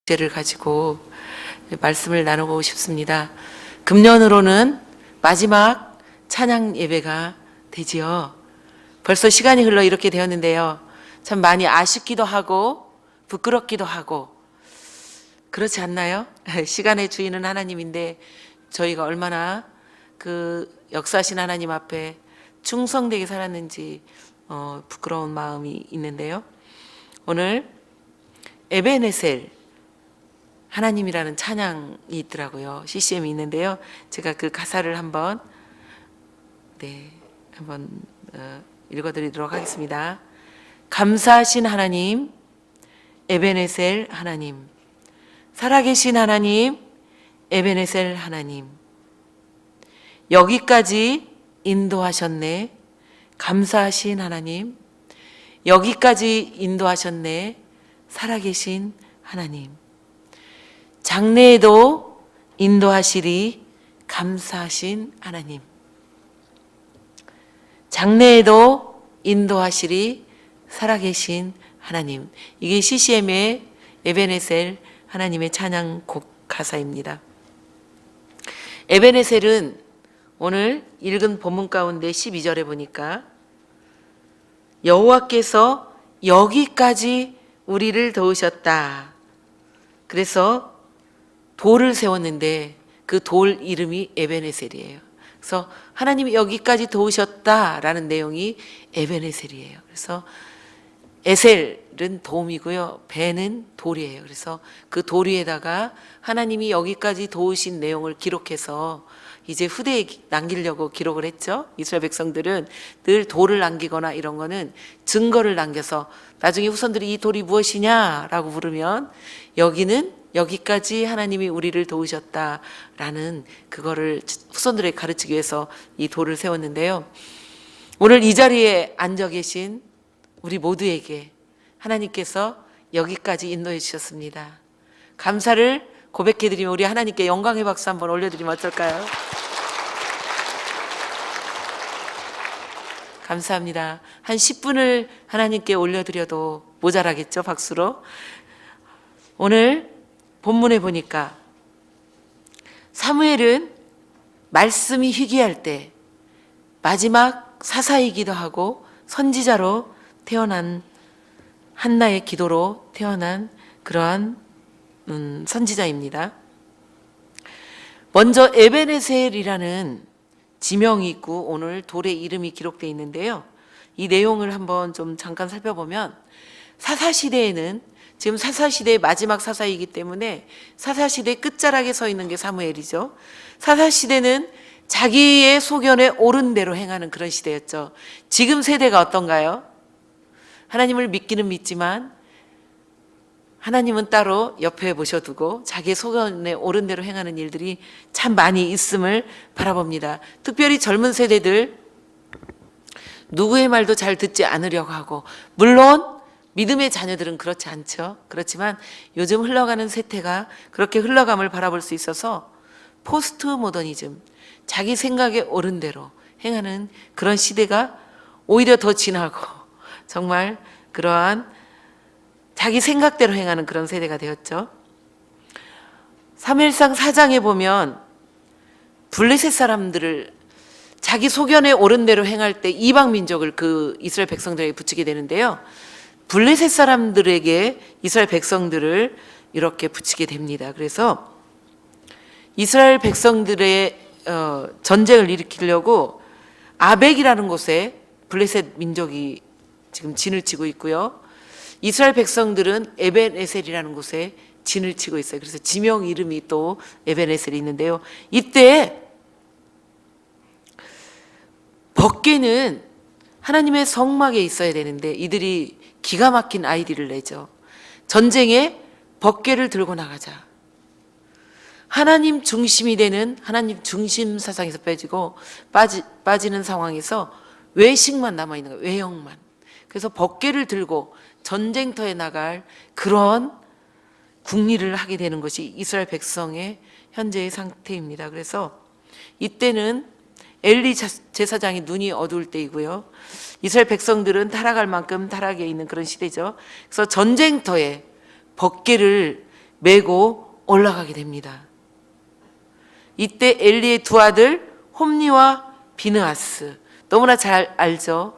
주제를 가지고 말씀을 나누고 싶습니다. 금년으로는 마지막 찬양 예배가 되지요. 벌써 시간이 흘러 이렇게 되었는데요. 참 많이 아쉽기도 하고 부끄럽기도 하고 그렇지 않나요? 시간의 주인은 하나님인데 저희가 얼마나 그 역사하신 하나님 앞에 충성되게 살았는지 부끄러운 마음이 있는데요. 오늘 에베네셀 하나님이라는 찬양이 있더라고요. CCM이 있는데요. 제가 그 가사를 한번 읽어드리도록 하겠습니다. 감사하신 하나님, 에베네셀 하나님, 살아계신 하나님, 에베네셀 하나님, 여기까지 인도하셨네. 감사하신 하나님, 여기까지 인도하셨네. 살아계신 하나님, 장래에도 인도하시리. 감사하신 하나님, 장래에도 인도하시리. 살아계신 하나님. 이게 CCM의 에베네셀 하나님의 찬양 곡 가사입니다. 에베네셀은 오늘 읽은 본문 가운데 12절에 보니까 여호와께서 여기까지 우리를 도우셨다. 그래서 돌을 세웠는데 그 돌 이름이 에베네셀이에요. 그래서 하나님이 여기까지 도우셨다라는 내용이 에베네셀이에요. 그래서 에셀은 도움이고요. 베는 돌이에요. 그래서 그 돌 위에다가 하나님이 여기까지 도우신 내용을 기록해서 이제 후대에 남기려고 기록을 했죠. 이스라엘 백성들은 늘 돌을 남기거나 이런 거는 증거를 남겨서 나중에 후손들이 이 돌이 무엇이냐라고 물으면 여기는 여기까지 하나님이 우리를 도우셨다라는 그거를 후손들에게 가르치기 위해서 이 돌을 세웠는데요. 오늘 이 자리에 앉아 계신 우리 모두에게 하나님께서 여기까지 인도해 주셨습니다. 감사를 고백해드리면 우리 하나님께 영광의 박수 한번 올려드리면 어떨까요? 감사합니다. 한 10분을 하나님께 올려드려도 모자라겠죠, 박수로. 오늘 본문에 보니까 사무엘은 말씀이 희귀할 때 마지막 사사이기도 하고 선지자로 태어난, 한나의 기도로 태어난 그러한 선지자입니다. 먼저 에베네셀이라는 지명이 있고 오늘 돌의 이름이 기록되어 있는데요. 이 내용을 한번 좀 잠깐 살펴보면 사사시대에는 지금 사사시대의 마지막 사사이기 때문에 사사시대 끝자락에 서 있는 게 사무엘이죠. 사사시대는 자기의 소견에 옳은 대로 행하는 그런 시대였죠. 지금 세대가 어떤가요? 하나님을 믿기는 믿지만 하나님은 따로 옆에 모셔두고 자기의 소견에 옳은 대로 행하는 일들이 참 많이 있음을 바라봅니다. 특별히 젊은 세대들 누구의 말도 잘 듣지 않으려고 하고, 물론 믿음의 자녀들은 그렇지 않죠. 그렇지만 요즘 흘러가는 세태가 그렇게 흘러감을 바라볼 수 있어서 포스트 모더니즘, 자기 생각에 옳은 대로 행하는 그런 시대가 오히려 더 진하고 정말 그러한 자기 생각대로 행하는 그런 세대가 되었죠. 사무엘상 4장에 보면 블레셋 사람들을 자기 소견에 옳은 대로 행할 때 이방 민족을 그 이스라엘 백성들에게 붙이게 되는데요. 블레셋 사람들에게 이스라엘 백성들을 이렇게 붙이게 됩니다. 그래서 이스라엘 백성들의 전쟁을 일으키려고 아벡이라는 곳에 블레셋 민족이 지금 진을 치고 있고요. 이스라엘 백성들은 에베네셀이라는 곳에 진을 치고 있어요. 그래서 지명 이름이 또 에베네셀이 있는데요. 이때 법궤는 하나님의 성막에 있어야 되는데 이들이 기가 막힌 아이디를 내죠. 전쟁에 법궤를 들고 나가자. 하나님 중심이 되는 하나님 중심 사상에서 빠지고 빠지는 상황에서 외식만 남아있는 거예요. 외형만. 그래서 법궤를 들고 전쟁터에 나갈 그런 국리를 하게 되는 것이 이스라엘 백성의 현재의 상태입니다. 그래서 이때는 엘리 제사장이 눈이 어두울 때이고요. 이스라엘 백성들은 타락할 만큼 타락해 있는 그런 시대죠. 그래서 전쟁터에 법궤를 메고 올라가게 됩니다. 이때 엘리의 두 아들 홈니와 비느하스, 너무나 잘 알죠.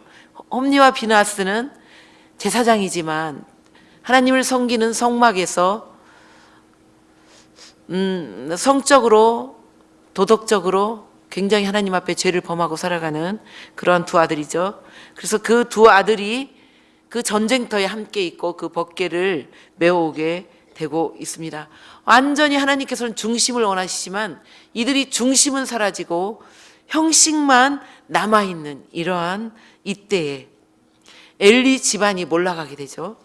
홈니와 비느하스는 제사장이지만 하나님을 섬기는 성막에서 성적으로 도덕적으로 굉장히 하나님 앞에 죄를 범하고 살아가는 그러한 두 아들이죠. 그래서 그 두 아들이 그 전쟁터에 함께 있고 그 법궤를 메어오게 되고 있습니다. 완전히 하나님께서는 중심을 원하시지만 이들이 중심은 사라지고 형식만 남아있는 이러한 이때에 엘리 집안이 몰락하게 되죠.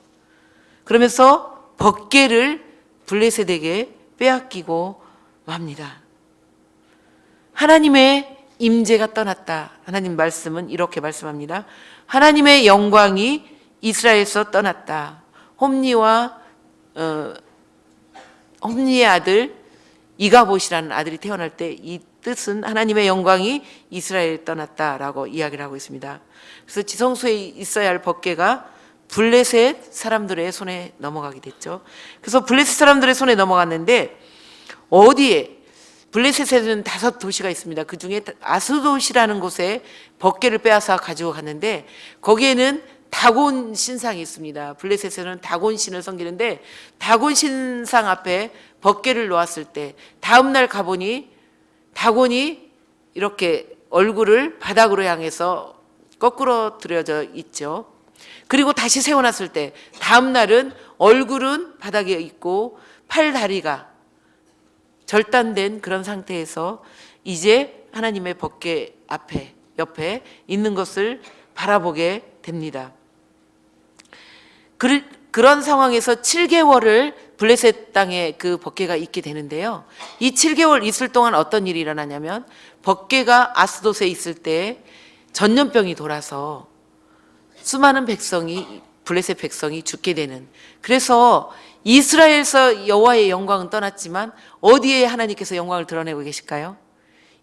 그러면서 법궤를 블레셋에게 빼앗기고 맙니다. 하나님의 임재가 떠났다. 하나님 말씀은 이렇게 말씀합니다. 하나님의 영광이 이스라엘에서 떠났다. 홈니의 아들 이가봇이라는 아들이 태어날 때 이 뜻은 하나님의 영광이 이스라엘에 떠났다라고 이야기를 하고 있습니다. 그래서 지성소에 있어야 할 법궤가 블레셋 사람들의 손에 넘어가게 됐죠. 그래서 블레셋 사람들의 손에 넘어갔는데 어디에? 블레셋에는 5도시가 있습니다. 그 중에 아스돗이라는 곳에 법궤를 빼앗아 가지고 갔는데 거기에는 다곤 신상이 있습니다. 블레셋에는 다곤 신을 섬기는데 다곤 신상 앞에 법궤를 놓았을 때 다음 날 가보니 다곤이 이렇게 얼굴을 바닥으로 향해서 거꾸로 들여져 있죠. 그리고 다시 세워놨을 때 다음 날은 얼굴은 바닥에 있고 팔 다리가 절단된 그런 상태에서 이제 하나님의 법궤 앞에 옆에 있는 것을 바라보게 됩니다. 그런 상황에서 7개월을 블레셋 땅에 그 법궤가 있게 되는데요. 이 7개월 있을 동안 어떤 일이 일어나냐면 법궤가 아스돗에 있을 때 전염병이 돌아서 수많은 백성이 블레셋 백성이 죽게 되는, 그래서 이스라엘에서 여호와의 영광은 떠났지만 어디에 하나님께서 영광을 드러내고 계실까요?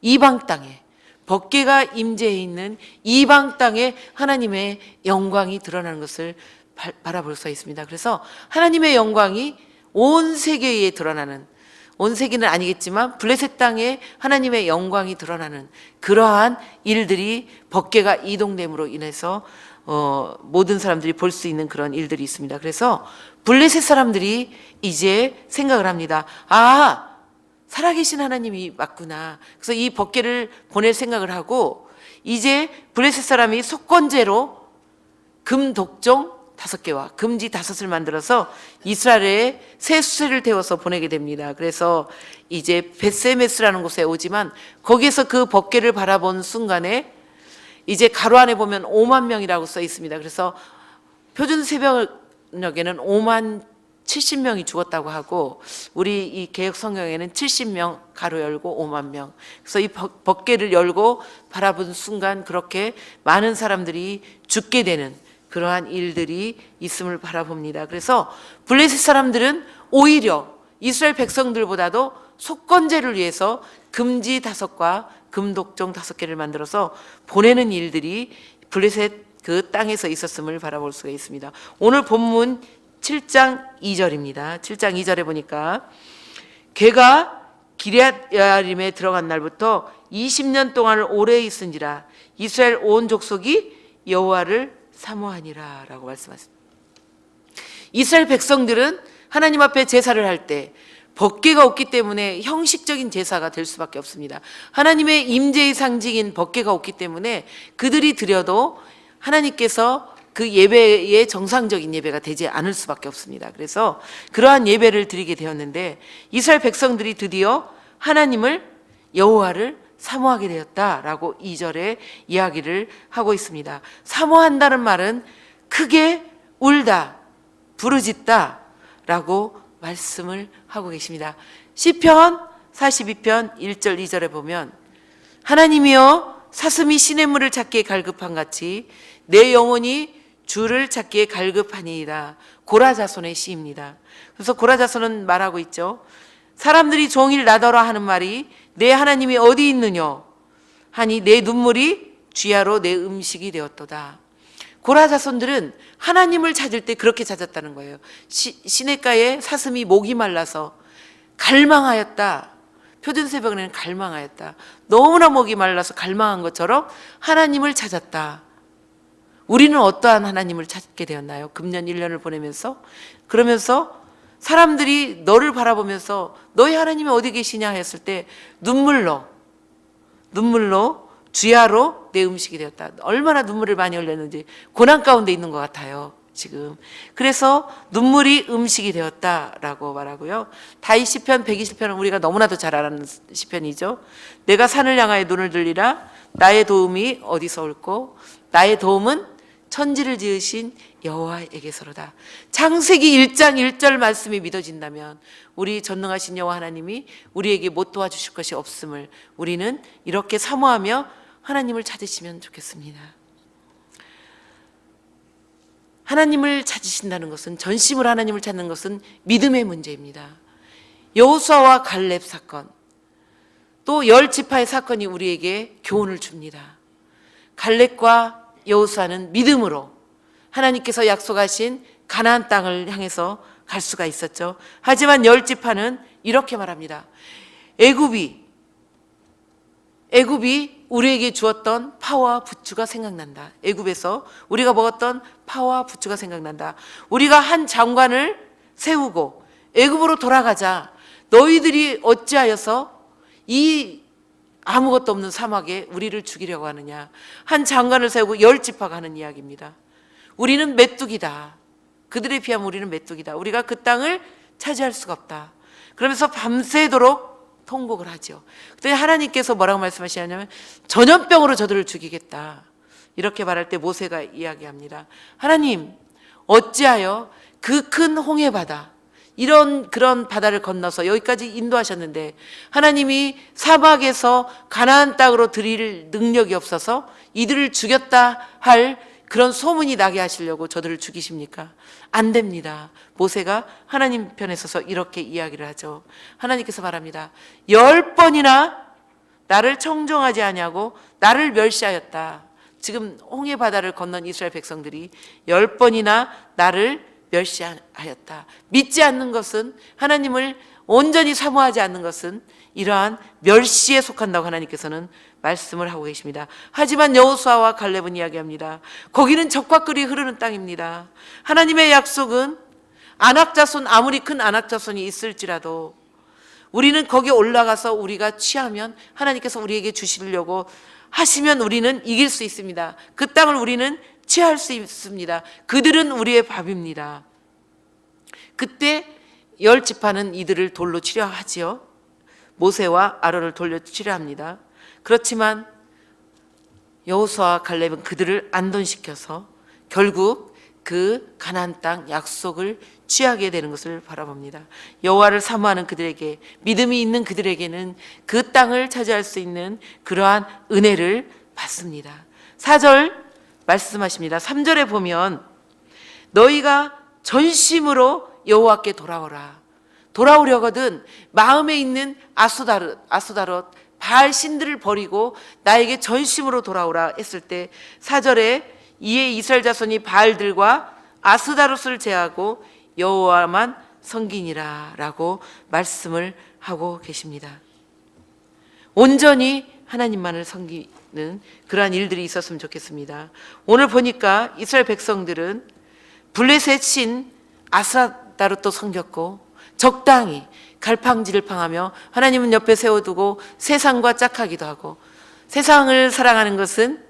이방 땅에, 법궤가 임재해 있는 이방 땅에 하나님의 영광이 드러나는 것을 바라볼 수 있습니다. 그래서 하나님의 영광이 온 세계에 드러나는, 온 세계는 아니겠지만 블레셋 땅에 하나님의 영광이 드러나는 그러한 일들이 법궤가 이동됨으로 인해서 모든 사람들이 볼 수 있는 그런 일들이 있습니다. 그래서 블레셋 사람들이 이제 생각을 합니다. 아, 살아계신 하나님이 맞구나. 그래서 이 법궤를 보낼 생각을 하고 이제 블레셋 사람이 속건제로 금 독종 5개와 금지 5을 만들어서 이스라엘에 새 수세를 태워서 보내게 됩니다. 그래서 이제 벳세메스라는 곳에 오지만 거기에서 그 법궤를 바라본 순간에 이제 가로 안에 보면 5만 명이라고 써 있습니다. 그래서 표준 새벽녘에는 5만 70명이 죽었다고 하고 우리 이 개역 성경에는 70명 가로 열고 5만 명. 그래서 이 법궤를 열고 바라본 순간 그렇게 많은 사람들이 죽게 되는 그러한 일들이 있음을 바라봅니다. 그래서 블레셋 사람들은 오히려 이스라엘 백성들보다도 속건제를 위해서 금지 5과 금독종 5개를 만들어서 보내는 일들이 블레셋 그 땅에서 있었음을 바라볼 수가 있습니다. 오늘 본문 7장 2절입니다. 7장 2절에 보니까 걔가 기럇야림에 들어간 날부터 20년 동안을 오래 있은지라 이스라엘 온 족속이 여호와를 사모하니라 라고 말씀하십니다. 이스라엘 백성들은 하나님 앞에 제사를 할 때 법궤가 없기 때문에 형식적인 제사가 될 수밖에 없습니다. 하나님의 임재의 상징인 법궤가 없기 때문에 그들이 드려도 하나님께서 그 예배의 정상적인 예배가 되지 않을 수밖에 없습니다. 그래서 그러한 예배를 드리게 되었는데 이스라엘 백성들이 드디어 하나님을 여호와를 사모하게 되었다라고 2절에 이야기를 하고 있습니다. 사모한다는 말은 크게 울다, 부르짖다 라고 말씀을 하고 계십니다. 시편 42편 1절 2절에 보면 하나님이여 사슴이 시냇물을 찾기에 갈급한 같이 내 영혼이 주를 찾기에 갈급하니이다. 고라자손의 시입니다. 그래서 고라자손은 말하고 있죠. 사람들이 종일 나더라 하는 말이 내 하나님이 어디 있느냐 하니 내 눈물이 쥐야로 내 음식이 되었도다. 고라 자손들은 하나님을 찾을 때 그렇게 찾았다는 거예요. 시냇가에 사슴이 목이 말라서 갈망하였다. 표준새벽에는 갈망하였다. 너무나 목이 말라서 갈망한 것처럼 하나님을 찾았다. 우리는 어떠한 하나님을 찾게 되었나요? 금년 1년을 보내면서 그러면서 사람들이 너를 바라보면서 너희 하나님이 어디 계시냐 했을 때 눈물로 주야로 내 음식이 되었다. 얼마나 눈물을 많이 흘렸는지 고난 가운데 있는 것 같아요 지금. 그래서 눈물이 음식이 되었다라고 말하고요. 다윗 시편 120편은 우리가 너무나도 잘 아는 시편이죠. 내가 산을 향하여 눈을 들리라. 나의 도움이 어디서 올꼬? 나의 도움은 천지를 지으신 여호와에게서로다. 창세기 1장 1절 말씀이 믿어진다면 우리 전능하신 여호와 하나님이 우리에게 못 도와주실 것이 없음을 우리는 이렇게 사모하며 하나님을 찾으시면 좋겠습니다. 하나님을 찾으신다는 것은, 전심으로 하나님을 찾는 것은 믿음의 문제입니다. 여호수아와 갈렙 사건, 또 10지파의 사건이 우리에게 교훈을 줍니다. 갈렙과 여호수아는 믿음으로 하나님께서 약속하신 가나안 땅을 향해서 갈 수가 있었죠. 하지만 10지파는 이렇게 말합니다. 애굽이 우리에게 주었던 파와 부추가 생각난다. 애굽에서 우리가 먹었던 파와 부추가 생각난다. 우리가 한 장관을 세우고 애굽으로 돌아가자. 너희들이 어찌하여서 이 아무것도 없는 사막에 우리를 죽이려고 하느냐. 한 장관을 세우고 10지파가 하는 이야기입니다. 우리는 메뚜기다. 그들에 비하면 우리는 메뚜기다. 우리가 그 땅을 차지할 수가 없다. 그러면서 밤새도록 통곡을 하죠. 그때 하나님께서 뭐라고 말씀하시냐면 전염병으로 저들을 죽이겠다. 이렇게 말할 때 모세가 이야기합니다. 하나님, 어찌하여 그 큰 홍해 바다, 그런 바다를 건너서 여기까지 인도하셨는데 하나님이 사막에서 가나안 땅으로 들일 능력이 없어서 이들을 죽였다 할 그런 소문이 나게 하시려고 저들을 죽이십니까? 안 됩니다. 모세가 하나님 편에 서서 이렇게 이야기를 하죠. 하나님께서 말합니다. 10번이나 나를 청종하지 아니하고 나를 멸시하였다. 지금 홍해 바다를 건넌 이스라엘 백성들이 10번이나 나를 멸시하였다. 믿지 않는 것은, 하나님을 온전히 사모하지 않는 것은 이러한 멸시에 속한다고 하나님께서는 말씀을 하고 계십니다. 하지만 여호수아와 갈렙은 이야기합니다. 거기는 적과 꿀이 흐르는 땅입니다. 하나님의 약속은 안악자손, 아무리 큰 안악자손이 있을지라도 우리는 거기에 올라가서 우리가 취하면 하나님께서 우리에게 주시려고 하시면 우리는 이길 수 있습니다. 그 땅을 우리는 취할 수 있습니다. 그들은 우리의 밥입니다. 그때 10지파는 이들을 돌로 치려하지요. 모세와 아론을 돌려 치려합니다. 그렇지만 여호수아와 갈렙은 그들을 안돈시켜서 결국 그 가나안 땅 약속을 취하게 되는 것을 바라봅니다. 여호와를 사모하는 그들에게, 믿음이 있는 그들에게는 그 땅을 차지할 수 있는 그러한 은혜를 받습니다. 4절 말씀하십니다. 3절에 보면 너희가 전심으로 여호와께 돌아오라. 돌아오려거든 마음에 있는 아스타롯 바알 신들을 버리고 나에게 전심으로 돌아오라 했을 때 4절에 이에 이스라엘 자손이 바알들과 아스타롯을 제하고 여호와만 섬기니라 라고 말씀을 하고 계십니다. 온전히 하나님만을 섬기는 그러한 일들이 있었으면 좋겠습니다. 오늘 보니까 이스라엘 백성들은 블레셋 신 아스타롯도 섬겼고 적당히 갈팡질을 팡하며 하나님은 옆에 세워두고 세상과 짝하기도 하고, 세상을 사랑하는 것은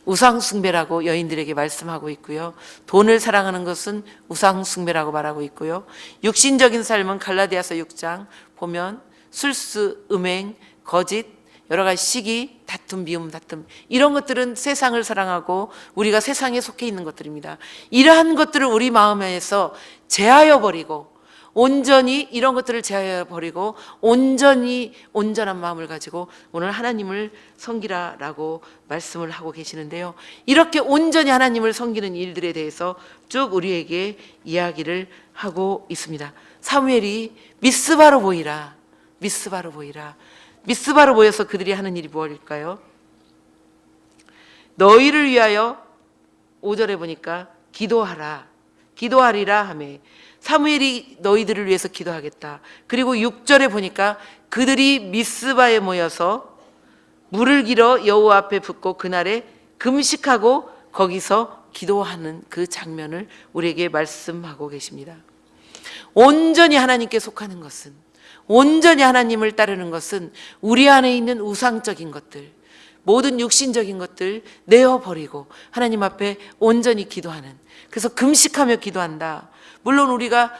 우상숭배라고 여인들에게 말씀하고 있고요. 돈을 사랑하는 것은 우상숭배라고 말하고 있고요. 육신적인 삶은 갈라디아서 6장 보면 술수, 음행, 거짓, 여러 가지 시기, 다툼, 미움, 다툼, 이런 것들은 세상을 사랑하고 우리가 세상에 속해 있는 것들입니다. 이러한 것들을 우리 마음에서 제하여 버리고, 온전히 이런 것들을 제하여 버리고 온전히 온전한 마음을 가지고 오늘 하나님을 섬기라라고 말씀을 하고 계시는데요. 이렇게 온전히 하나님을 섬기는 일들에 대해서 쭉 우리에게 이야기를 하고 있습니다. 사무엘이 미스바로 보이라, 미스바로 보이라. 미스바로 보여서 그들이 하는 일이 무엇일까요? 너희를 위하여 5절에 보니까 기도하라, 기도하리라 하매 사무엘이 너희들을 위해서 기도하겠다. 그리고 6절에 보니까 그들이 미스바에 모여서 물을 길어 여호와 앞에 붓고 그날에 금식하고 거기서 기도하는 그 장면을 우리에게 말씀하고 계십니다. 온전히 하나님께 속하는 것은, 온전히 하나님을 따르는 것은 우리 안에 있는 우상적인 것들, 모든 육신적인 것들 내어버리고 하나님 앞에 온전히 기도하는, 그래서 금식하며 기도한다. 물론 우리가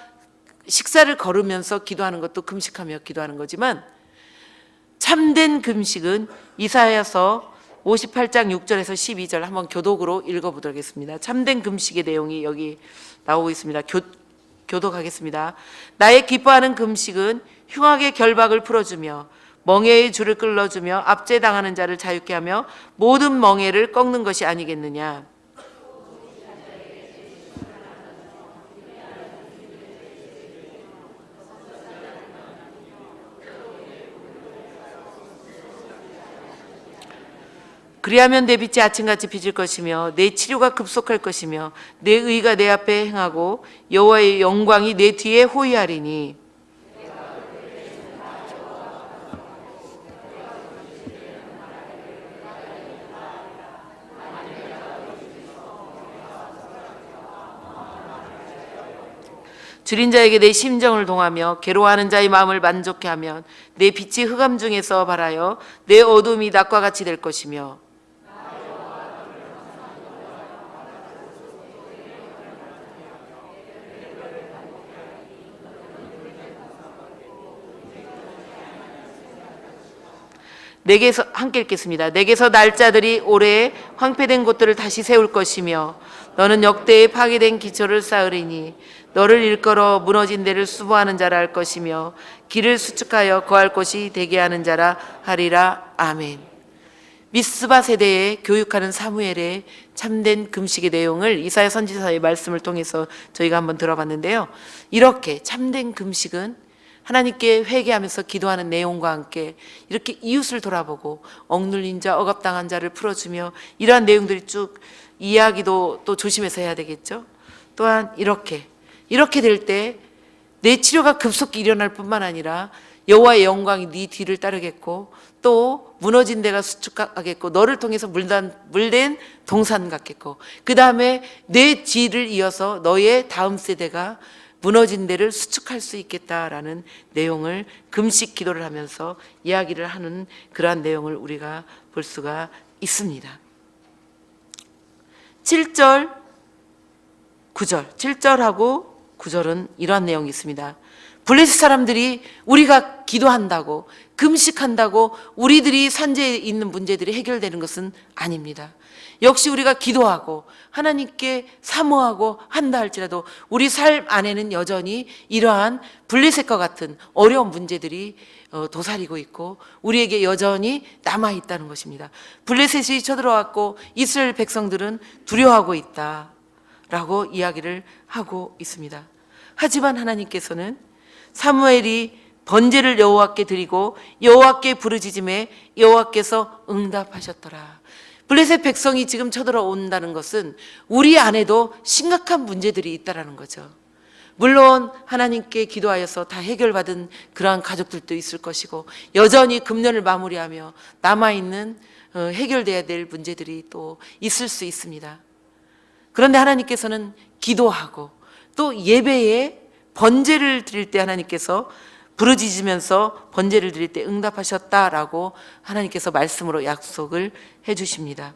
식사를 거르면서 기도하는 것도 금식하며 기도하는 거지만, 참된 금식은 이사야서 58장 6절에서 12절 한번 교독으로 읽어보도록 하겠습니다. 참된 금식의 내용이 여기 나오고 있습니다. 교독하겠습니다. 나의 기뻐하는 금식은 흉악의 결박을 풀어주며 멍에의 줄을 끌어주며 압제당하는 자를 자유케 하며 모든 멍에를 꺾는 것이 아니겠느냐. 그리하면 내 빛이 아침같이 비칠 것이며 내 치료가 급속할 것이며 내 의가 내 앞에 행하고 여호와의 영광이 내 뒤에 호위하리니. 줄인 자에게 내 심정을 동하며 괴로워하는 자의 마음을 만족케 하면 내 빛이 흑암 중에서 발하여 내 어둠이 낮과 같이 될 것이며. 내게서 함께 읽겠습니다. 내게서 날짜들이 오래 황폐된 곳들을 다시 세울 것이며 너는 역대의 파괴된 기초를 쌓으리니 너를 일컬어 무너진 데를 수보하는 자라 할 것이며 길을 수축하여 거할 곳이 되게 하는 자라 하리라. 아멘. 미스바 세대에 교육하는 사무엘의 참된 금식의 내용을 이사야 선지자의 말씀을 통해서 저희가 한번 들어봤는데요. 이렇게 참된 금식은 하나님께 회개하면서 기도하는 내용과 함께 이렇게 이웃을 돌아보고 억눌린 자, 억압당한 자를 풀어주며 이러한 내용들이 쭉 이야기도 또 조심해서 해야 되겠죠. 또한 이렇게 될 때 내 치료가 급속히 일어날 뿐만 아니라 여호와의 영광이 네 뒤를 따르겠고 또 무너진 데가 수축하겠고 너를 통해서 물된 동산 같겠고 그 다음에 내 뒤를 이어서 너의 다음 세대가 무너진 데를 수축할 수 있겠다라는 내용을 금식 기도를 하면서 이야기를 하는 그러한 내용을 우리가 볼 수가 있습니다. 7절, 9절, 7절하고 9절은 이러한 내용이 있습니다. 블레셋 사람들이 우리가 기도한다고 금식한다고 우리들이 산재에 있는 문제들이 해결되는 것은 아닙니다. 역시 우리가 기도하고 하나님께 사모하고 한다 할지라도 우리 삶 안에는 여전히 이러한 블레셋과 같은 어려운 문제들이 도사리고 있고 우리에게 여전히 남아있다는 것입니다. 블레셋이 쳐들어왔고 이스라엘 백성들은 두려워하고 있다라고 이야기를 하고 있습니다. 하지만 하나님께서는 사무엘이 번제를 여호와께 드리고 여호와께 부르짖음에 여호와께서 응답하셨더라. 블레셋 백성이 지금 쳐들어온다는 것은 우리 안에도 심각한 문제들이 있다라는 거죠. 물론 하나님께 기도하여서 다 해결받은 그러한 가족들도 있을 것이고 여전히 금년을 마무리하며 남아있는 해결돼야 될 문제들이 또 있을 수 있습니다. 그런데 하나님께서는 기도하고 또 예배에 번제를 드릴 때 하나님께서 부르짖으면서 번제를 드릴 때 응답하셨다라고 하나님께서 말씀으로 약속을 해주십니다.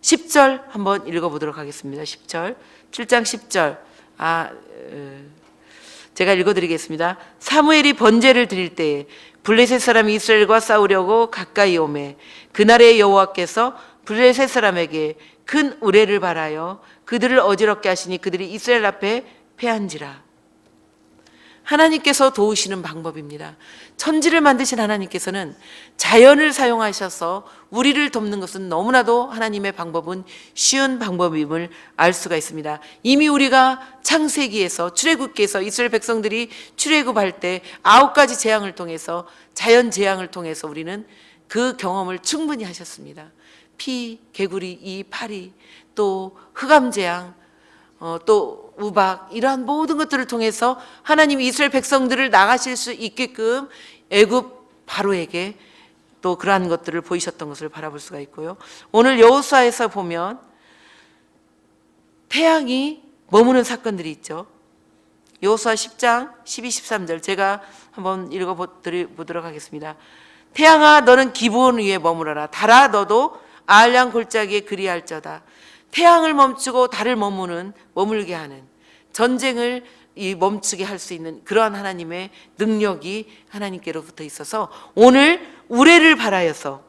10절 한번 읽어보도록 하겠습니다. 10절, 7장 10절. 제가 읽어드리겠습니다. 사무엘이 번제를 드릴 때에 블레셋 사람이 이스라엘과 싸우려고 가까이 오매 그날에 여호와께서 블레셋 사람에게 큰 우레를 발하여 그들을 어지럽게 하시니 그들이 이스라엘 앞에 패한지라. 하나님께서 도우시는 방법입니다. 천지를 만드신 하나님께서는 자연을 사용하셔서 우리를 돕는 것은 너무나도 하나님의 방법은 쉬운 방법임을 알 수가 있습니다. 이미 우리가 창세기에서 출애굽기에서 이스라엘 백성들이 출애굽할 때 9가지 재앙을 통해서 자연 재앙을 통해서 우리는 그 경험을 충분히 하셨습니다. 피, 개구리, 이 파리, 또 흑암재앙, 또 우박, 이러한 모든 것들을 통해서 하나님이 이스라엘 백성들을 나가실 수 있게끔 애굽 바로에게 또 그러한 것들을 보이셨던 것을 바라볼 수가 있고요. 오늘 여호수아에서 보면 태양이 머무는 사건들이 있죠. 여호수아 10장 12, 13절 제가 한번 읽어보도록 하겠습니다. 태양아 너는 기브온 위에 머무러라. 달아 너도 아알량 골짜기에 그리할저다. 태양을 멈추고 달을 머물게 하는, 전쟁을 멈추게 할 수 있는 그러한 하나님의 능력이 하나님께로부터 있어서 오늘 우레를 바라여서,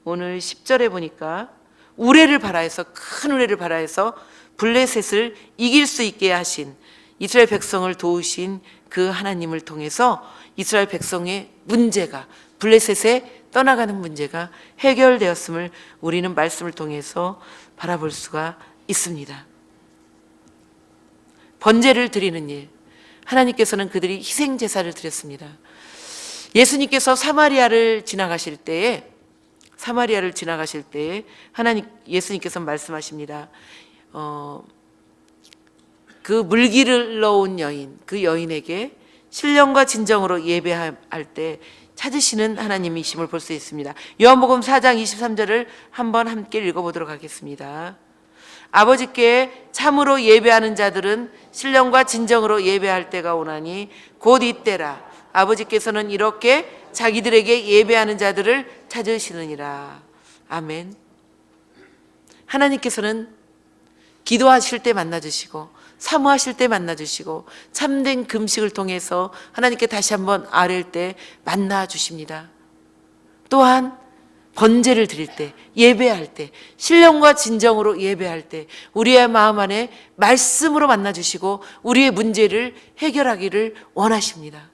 오늘 10절에 보니까 우레를 바라여서, 큰 우레를 바라여서 블레셋을 이길 수 있게 하신, 이스라엘 백성을 도우신 그 하나님을 통해서 이스라엘 백성의 문제가, 블레셋에 떠나가는 문제가 해결되었음을 우리는 말씀을 통해서 바라볼 수가 있습니다. 번제를 드리는 일, 하나님께서는 그들이 희생 제사를 드렸습니다. 예수님께서 사마리아를 지나가실 때에 예수님께서 말씀하십니다. 그 물기를 넣은 여인, 그 여인에게 신령과 진정으로 예배할 때 찾으시는 하나님이심을 볼 수 있습니다. 요한복음 4장 23절을 한번 함께 읽어보도록 하겠습니다. 아버지께 참으로 예배하는 자들은 신령과 진정으로 예배할 때가 오나니 곧 이때라. 아버지께서는 이렇게 자기들에게 예배하는 자들을 찾으시느니라. 아멘. 하나님께서는 기도하실 때 만나주시고, 사모하실 때 만나주시고, 참된 금식을 통해서 하나님께 다시 한번 아뢰일 때 만나주십니다. 또한 번제를 드릴 때, 예배할 때, 신령과 진정으로 예배할 때 우리의 마음 안에 말씀으로 만나주시고 우리의 문제를 해결하기를 원하십니다.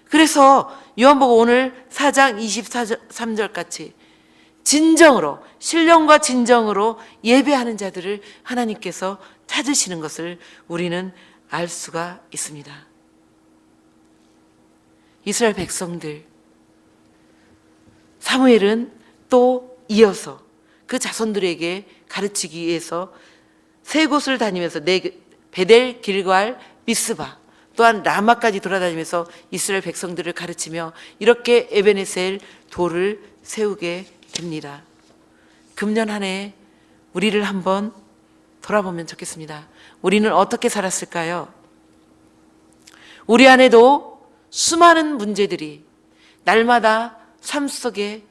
그래서 요한복음 오늘 4장 23절 같이 진정으로, 신령과 진정으로 예배하는 자들을 하나님께서 찾으시는 것을 우리는 알 수가 있습니다. 이스라엘 백성들, 사무엘은 또 이어서 그 자손들에게 가르치기 위해서 세 곳을 다니면서 베델, 길갈, 미스바, 또한 라마까지 돌아다니면서 이스라엘 백성들을 가르치며 이렇게 에베네셀 돌을 세우게 됩니다. 금년 한 해 우리를 한번 돌아보면 좋겠습니다. 우리는 어떻게 살았을까요? 우리 안에도 수많은 문제들이 날마다 삶 속에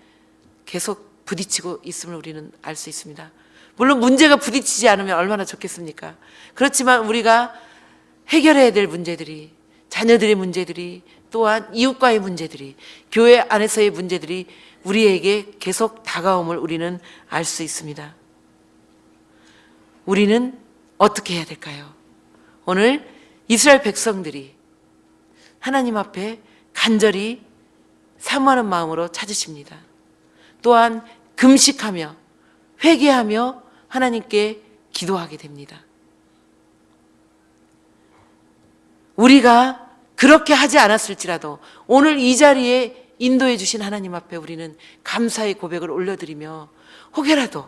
계속 부딪히고 있음을 우리는 알 수 있습니다. 물론 문제가 부딪히지 않으면 얼마나 좋겠습니까? 그렇지만 우리가 해결해야 될 문제들이, 자녀들의 문제들이, 또한 이웃과의 문제들이, 교회 안에서의 문제들이 우리에게 계속 다가옴을 우리는 알 수 있습니다. 우리는 어떻게 해야 될까요? 오늘 이스라엘 백성들이 하나님 앞에 간절히 사모하는 마음으로 찾으십니다. 또한 금식하며 회개하며 하나님께 기도하게 됩니다. 우리가 그렇게 하지 않았을지라도 오늘 이 자리에 인도해 주신 하나님 앞에 우리는 감사의 고백을 올려드리며 혹여라도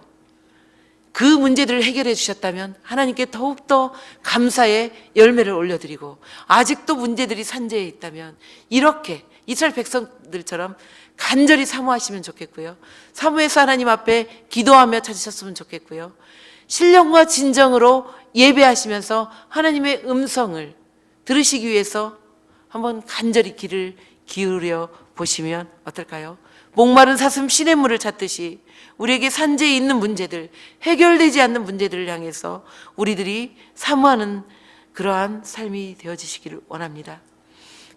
그 문제들을 해결해 주셨다면 하나님께 더욱더 감사의 열매를 올려드리고, 아직도 문제들이 산재해 있다면 이렇게 이스라엘 백성들처럼 간절히 사모하시면 좋겠고요. 사모해서 하나님 앞에 기도하며 찾으셨으면 좋겠고요. 신령과 진정으로 예배하시면서 하나님의 음성을 들으시기 위해서 한번 간절히 귀를 기울여 보시면 어떨까요? 목마른 사슴 시냇물을 찾듯이 우리에게 산재에 있는 문제들, 해결되지 않는 문제들을 향해서 우리들이 사모하는 그러한 삶이 되어지시기를 원합니다.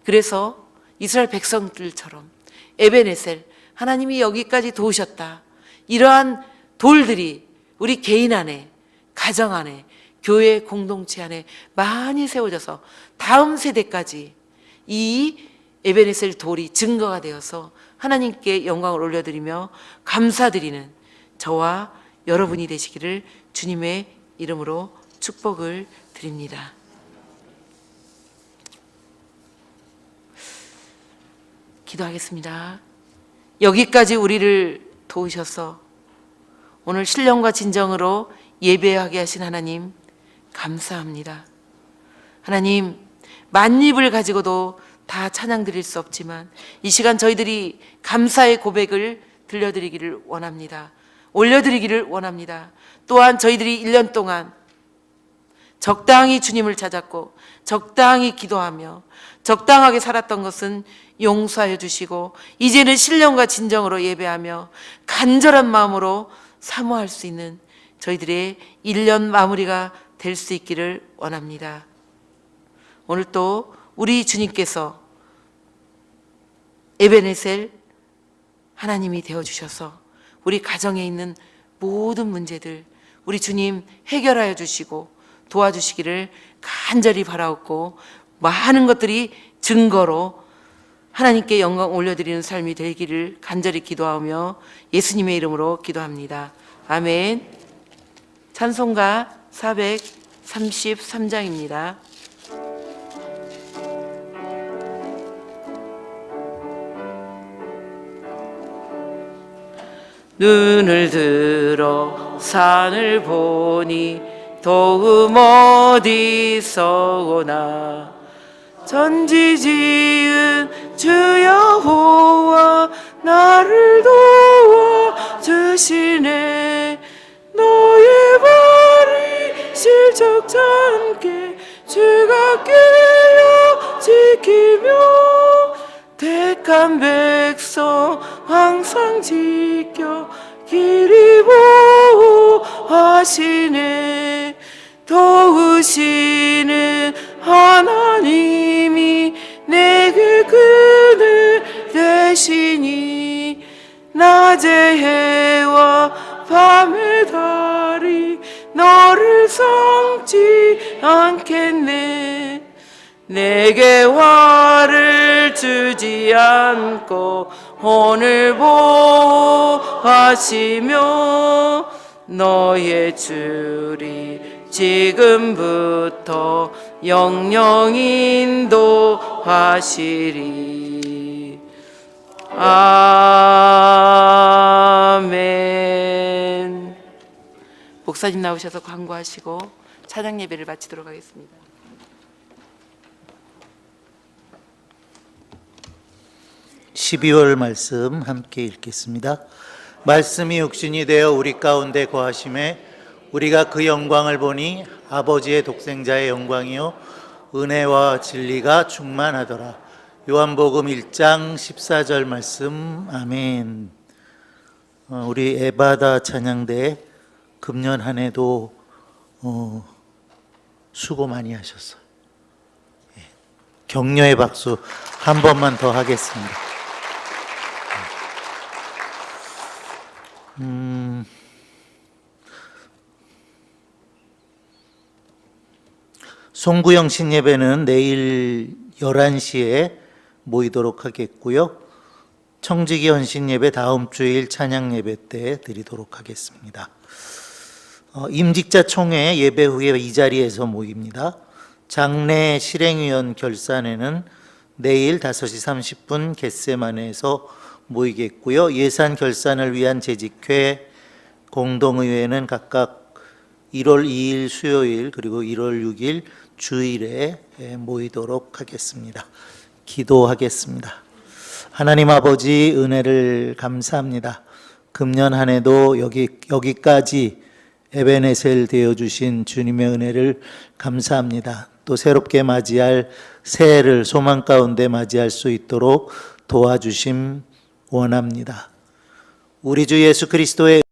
그래서 이스라엘 백성들처럼 에베네셀, 하나님이 여기까지 도우셨다, 이러한 돌들이 우리 개인 안에, 가정 안에, 교회 공동체 안에 많이 세워져서 다음 세대까지 이 에베네셀 돌이 증거가 되어서 하나님께 영광을 올려드리며 감사드리는 저와 여러분이 되시기를 주님의 이름으로 축복을 드립니다. 기도하겠습니다. 여기까지 우리를 도우셔서 오늘 신령과 진정으로 예배하게 하신 하나님 감사합니다. 하나님, 만입을 가지고도 다 찬양 드릴 수 없지만 이 시간 저희들이 감사의 고백을 들려드리기를 원합니다. 올려드리기를 원합니다. 또한 저희들이 1년 동안 적당히 주님을 찾았고 적당히 기도하며 적당하게 살았던 것은 용서하여 주시고 이제는 신령과 진정으로 예배하며 간절한 마음으로 사모할 수 있는 저희들의 1년 마무리가 될 수 있기를 원합니다. 오늘 또 우리 주님께서 에베네셀 하나님이 되어주셔서 우리 가정에 있는 모든 문제들 우리 주님 해결하여 주시고 도와주시기를 간절히 바라옵고 많은 것들이 증거로 하나님께 영광 올려드리는 삶이 되기를 간절히 기도하며 예수님의 이름으로 기도합니다. 아멘. 찬송가 433장입니다. 눈을 들어 산을 보니 도움 어디서 오나 전지 지은 주 여호와 나를 도와 주시네. 너의 발이 실족치 않게 주가 깨어 지키며 택한 백성 항상 지켜 길이 보호하시네. 도우시는 하나님이 내게 그늘 되시니 낮의 해와 밤의 달이 너를 삼지 않겠네. 내게 화를 주지 않고 오늘 보호하시며 너의 줄이 지금부터 영영 인도하시리. 아멘. 목사님 나오셔서 광고하시고 찬양 예배를 마치도록 하겠습니다. (12월) 말씀 함께 읽겠습니다. 말씀이 육신이 되어 우리 가운데 거하심에 우리가 그 영광을 보니 아버지의 독생자의 영광이요 은혜와 진리가 충만하더라. 요한복음 1장 14절 말씀. 아멘. 우리 에바다 찬양대 금년 한 해도 수고 많이 하셨어요. 격려의 박수 한 번만 더 하겠습니다. 송구영 신예배는 내일 11시에 모이도록 하겠고요. 청지기 헌신예배 다음 주일 찬양예배 때 드리도록 하겠습니다. 임직자 총회 예배 후에 이 자리에서 모입니다. 장례 실행위원 결산회는 내일 5시 30분 겟세마네에서 모이겠고요. 예산 결산을 위한 재직회 공동의회는 각각 1월 2일 수요일 그리고 1월 6일 주일에 모이도록 하겠습니다. 기도하겠습니다. 하나님 아버지 은혜를 감사합니다. 금년 한 해도 여기까지 에베네셀 되어주신 주님의 은혜를 감사합니다. 또 새롭게 맞이할 새해를 소망 가운데 맞이할 수 있도록 도와주심 원합니다. 우리 주 예수 그리스도의